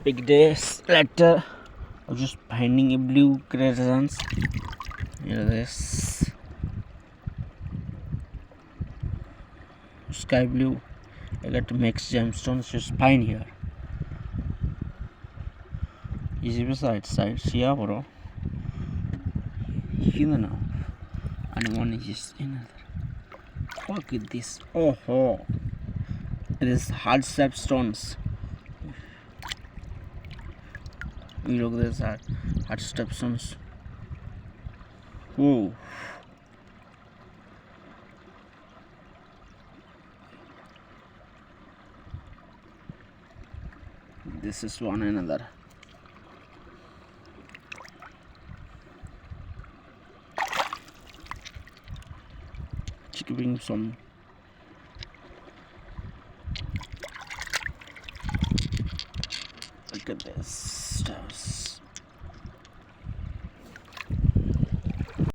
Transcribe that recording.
big days later. I was just finding a blue crescents. Here this sky blue. I got to mix gemstones. Just fine here. Easy beside sides. Yeah, bro. You know. And one is just another. Look at this. Oh. It is hard stepstones. Look at this hard stepstones. Whoa. This is one another. Keeping some. Look at this.